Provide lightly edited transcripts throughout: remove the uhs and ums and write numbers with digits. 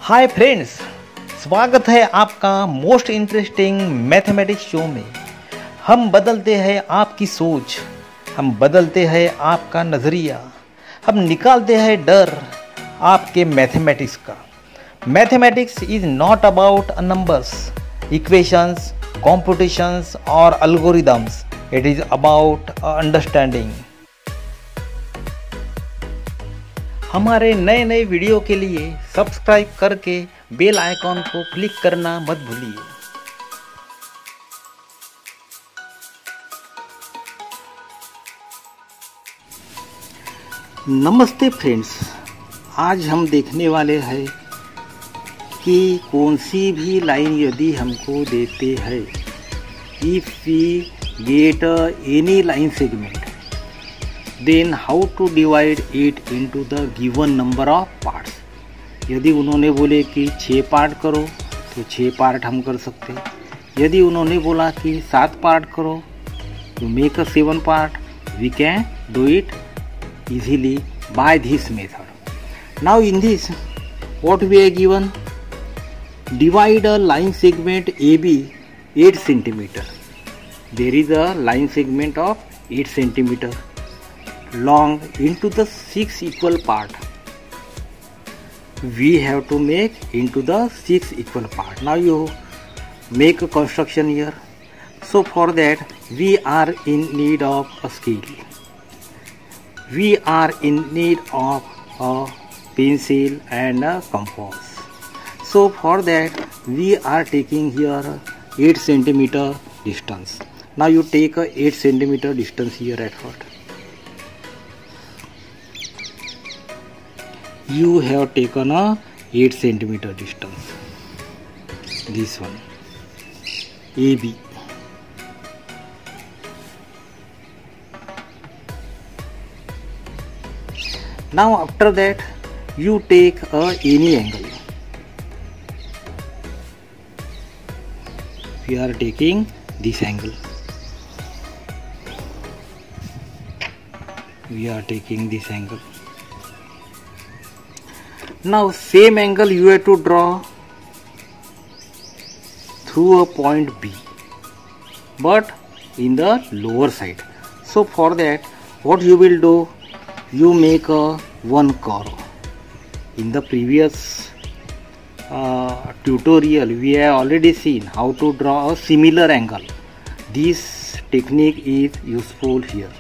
Hi friends, स्वागत है आपका मोस्ट इंटरेस्टिंग मैथमेटिक्स शो में। हम बदलते हैं आपकी सोच, हम बदलते हैं आपका नज़रिया, हम निकालते हैं डर आपके मैथमेटिक्स का। Mathematics is not about numbers, equations, competitions और algorithms. It is about understanding. हमारे नए नए वीडियो के लिए सब्सक्राइब करके बेल आइकॉन को क्लिक करना मत भूलिए। नमस्ते फ्रेंड्स, आज हम देखने वाले हैं कि कौन सी भी लाइन यदि हमको देते हैं, if we get any line segment, then how to divide it into the given number of parts. यदि उन्होंने बोले कि 6 पार्ट करो तो 6 पार्ट हम कर सकते हैं। यदि उन्होंने बोला कि 7 पार्ट करो तो make a 7 part, we can do it easily by this method. Now in this, what we are given, divide a line segment AB 8 centimeter. There is a line segment of 8 centimeter long into the 6 equal part. We have to make into the 6 equal part. Now you make a construction here. So for that we are in need of a scale. We are in need of a pencil and a compass. So for that we are taking here 8 centimeter distance. Now you take a 8 centimeter distance here at first. You have taken a 8 centimeter distance. This one, AB. Now after that you take any angle. We are taking this angle. We are taking this angle. Now same angle you have to draw through a point B, but in the lower side. So for that what you will do, you make a one curve. In the previous tutorial we have already seen how to draw a similar angle. This technique is useful here.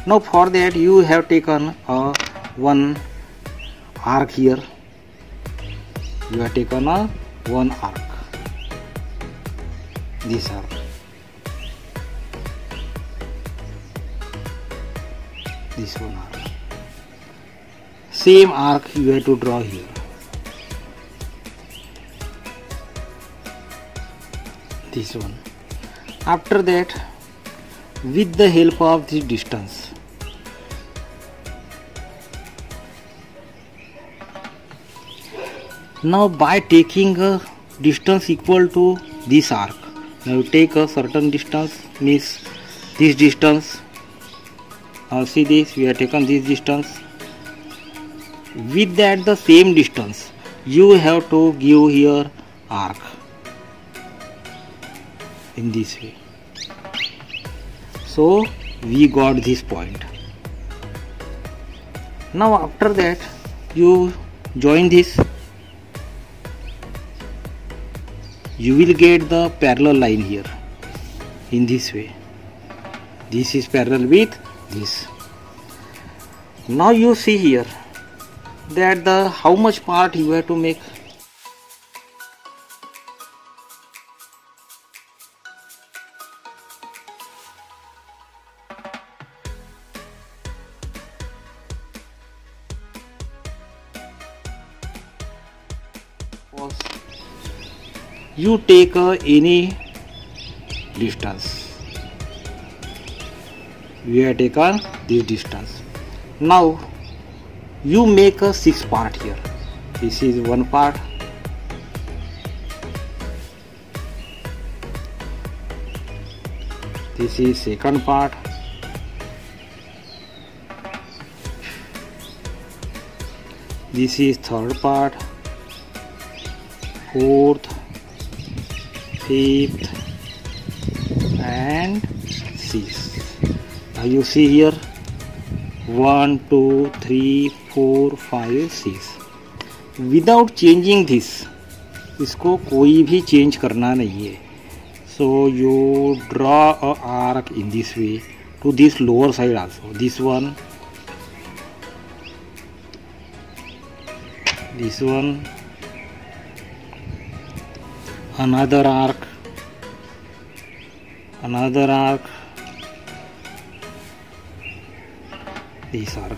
Now for that you have taken a one arc here. You have taken a one arc, this arc, this one arc. Same arc you have to draw here. This one. After that, with the help of this distance, now by taking a distance equal to this arc, now you take a certain distance, means this distance. See this, we have taken this distance. With that the same distance you have to give here arc in this way. So we got this point. Now after that you join this, you will get the parallel line here in this way. This is parallel with this. Now you see here that the how much part you have to make. You take any distance. We have taken this distance. Now you make a 6 part here. This is one part. This is second part. This is third part. 4th, 5th and 6th. Now you see here 1, 2, 3, 4, 5, 6. Without changing this, इसको कोई भी change करना नहीं है. So you draw a arc in this way to this lower side also. This one, another arc, this arc.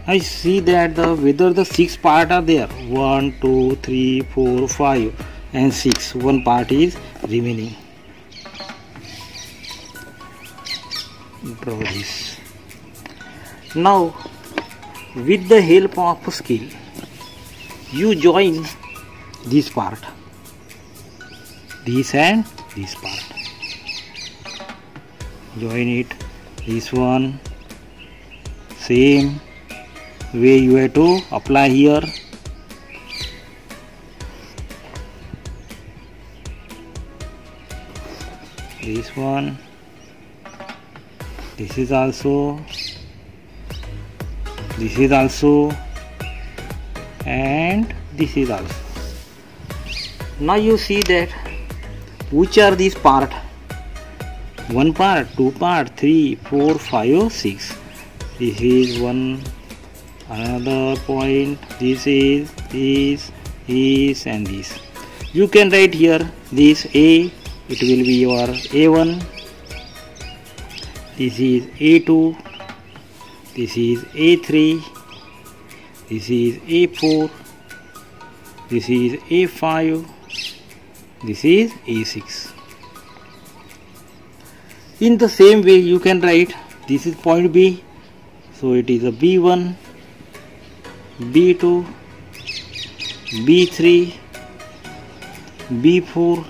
I see that whether the 6 parts are there. 1, 2, 3, 4, 5 and 6. One part is remaining. Draw this. Now with the help of scale, you join this part, this and this part. Join it. This one same way you have to apply here. This one, this is also, and this is also. Now you see that which are these part. 1 part, 2 part, 3, 4, 5, 6. This is one. Another point, this is and this. You can write here this A, it will be your A1, this is A2, this is A3, this is A4, this is A5, this is A6. In the same way you can write this is point B, so it is a B1, B2, B3, B4,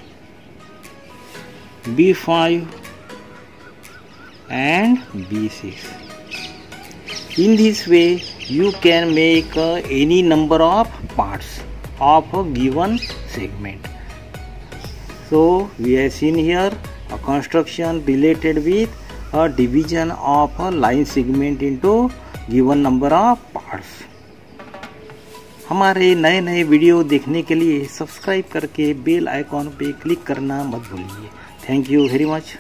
B5 and B6. In this way you can make any number of parts of a given segment. So we have seen here a construction related with a division of a line segment into given number of parts. हमारे नए नए video देखने के लिए subscribe करके bell icon पे click करना मत भूलिए. Thank you very much.